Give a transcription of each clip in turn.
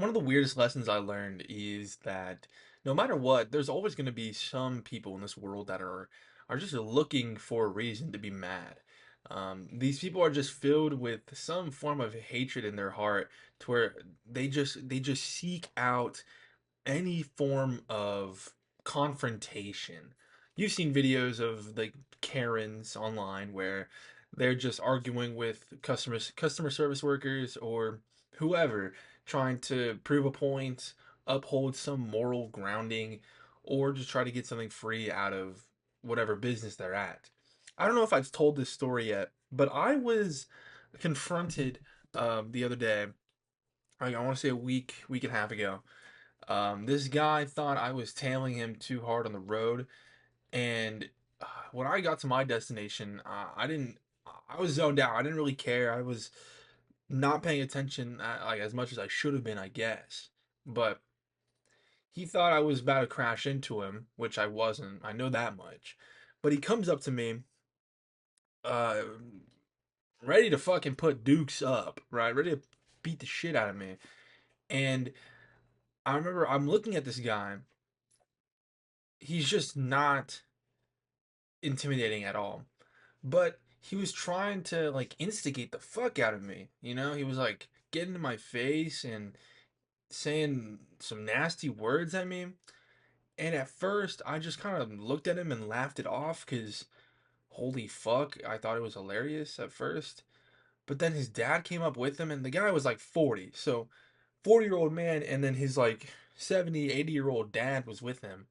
One of the weirdest lessons I learned is that no matter what, there's always going to be some people in this world that are just looking for a reason to be mad. These people are just filled with some form of hatred in their heart, to where they just seek out any form of confrontation. You've seen videos of like Karens online where they're just arguing with customer service workers or whoever, trying to prove a point, uphold some moral grounding, or just try to get something free out of whatever business they're at. I don't know if I've told this story yet, but I was confronted the other day, like I want to say a week and a half ago. This guy thought I was tailing him too hard on the road, and when I got to my destination, I didn't. I was zoned out. I didn't really care. I was not paying attention like as much as I should have been, I guess. But he thought I was about to crash into him, which I wasn't. I know that much. But he comes up to me, uh, ready to fucking put Dukes up, right? Ready to beat the shit out of me. And I remember I'm looking at this guy. He's just not intimidating at all. But he was trying to like instigate the fuck out of me. He was like getting in my face and saying some nasty words at me. And at first, I just kind of looked at him and laughed it off because holy fuck, I thought it was hilarious at first. But then his dad came up with him, and the guy was like 40. So, 40-year-old man, and then his like 70, 80-year-old dad was with him.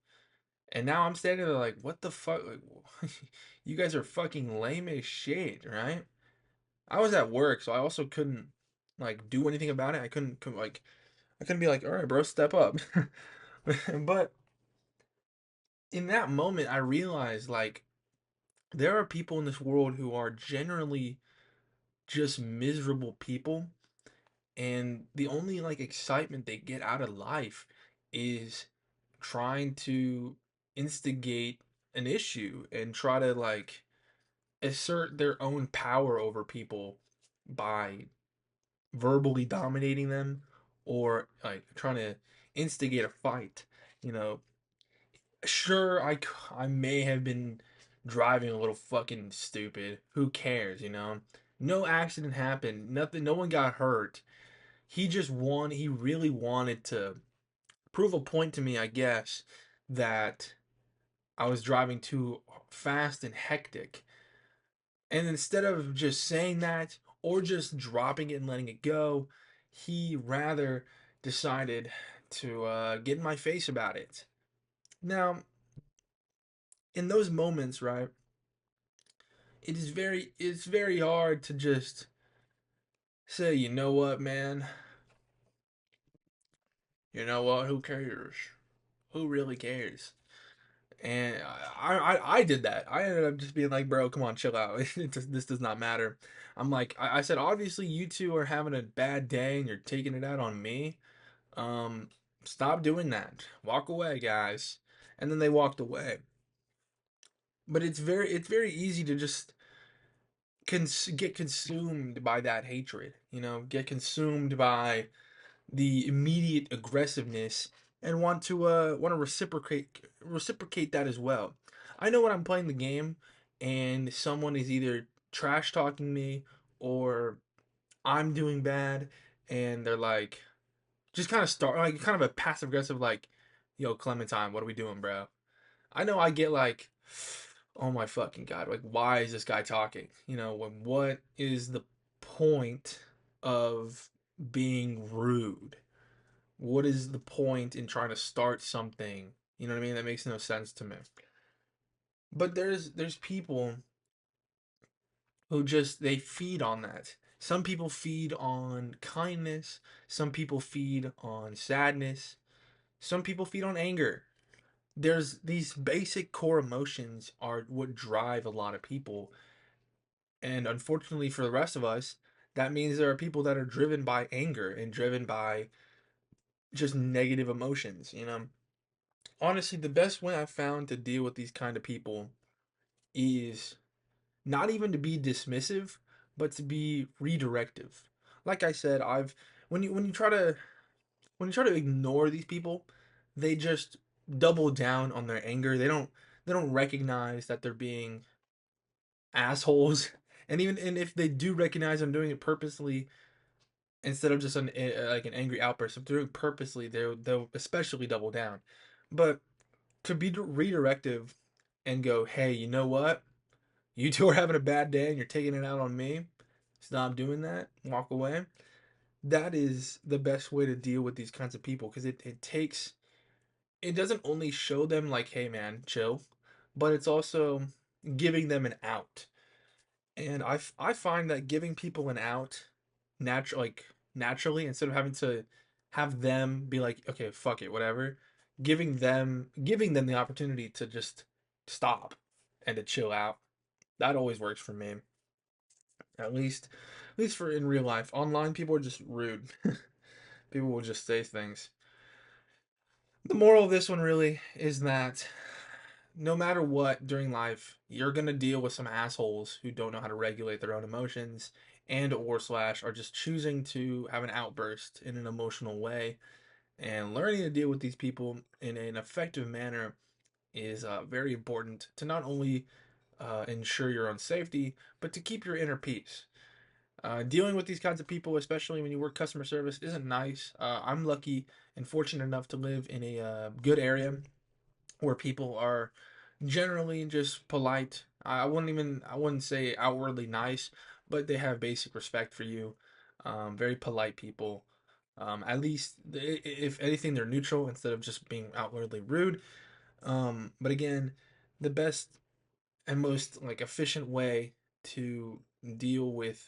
And now I'm standing there like, what the fuck? Like, you guys are fucking lame as shit, right? I was at work, so I also couldn't like do anything about it. I couldn't be like, all right, bro, step up. But in that moment, I realized like there are people in this world who are generally just miserable people, and the only like excitement they get out of life is trying to instigate an issue and try to like assert their own power over people by verbally dominating them or like trying to instigate a fight. You know, sure, I may have been driving a little fucking stupid. Who cares, you know? No accident happened. Nothing, no one got hurt. He really wanted to prove a point to me, I guess, that I was driving too fast and hectic. And instead of just saying that or just dropping it and letting it go, he rather decided to get in my face about it. Now, in those moments, right, it's very hard to just say, you know what, man? You know what? Who cares? Who really cares? And I did that. I ended up just being like, bro, come on, chill out. This does not matter. I'm like, I said, obviously you two are having a bad day and you're taking it out on me. Um, Stop doing that. Walk away, guys. And then they walked away. But it's very easy to just get consumed by that hatred. Get consumed by the immediate aggressiveness and want to reciprocate that as well. I know when I'm playing the game and someone is either trash talking me or I'm doing bad and they're like just kind of start like kind of a passive aggressive like, yo, Clementine, what are we doing, bro? I know I get like, oh my fucking god, like why is this guy talking? What is the point of being rude? What is the point in trying to start something? You know what I mean? That makes no sense to me. But there's people who just they feed on that. Some people feed on kindness, some people feed on sadness, some people feed on anger. There's these basic core emotions are what drive a lot of people. And unfortunately for the rest of us, that means there are people that are driven by anger and driven by just negative emotions. Honestly, the best way I've found to deal with these kind of people is not even to be dismissive, but to be redirective. Like I said, I've when you try to when you try to ignore these people, they just double down on their anger. They don't recognize that they're being assholes. And if they do recognize I'm doing it purposely, instead of just like an angry outburst, if they're doing it purposely, they'll especially double down. But to be redirective and go, hey, you know what? You two are having a bad day and you're taking it out on me. Stop doing that. Walk away. That is the best way to deal with these kinds of people, because it doesn't only show them like, hey man, chill, but it's also giving them an out. And I find that giving people an out naturally, instead of having to have them be like, okay, fuck it, whatever, giving them the opportunity to just stop and to chill out. That always works for me. At least for in real life. Online people are just rude. People will just say things. The moral of this one really is that no matter what during life, you're gonna deal with some assholes who don't know how to regulate their own emotions and or slash are just choosing to have an outburst in an emotional way. And learning to deal with these people in an effective manner is very important to not only ensure your own safety, but to keep your inner peace. Dealing with these kinds of people, especially when you work customer service, isn't nice. I'm lucky and fortunate enough to live in a good area where people are generally just polite. I wouldn't say outwardly nice, but they have basic respect for you. Very polite people. At least, if anything, they're neutral instead of just being outwardly rude. But again, the best and most like efficient way to deal with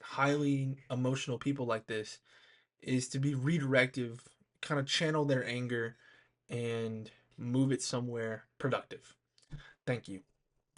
highly emotional people like this is to be redirective, kind of channel their anger and move it somewhere productive. Thank you.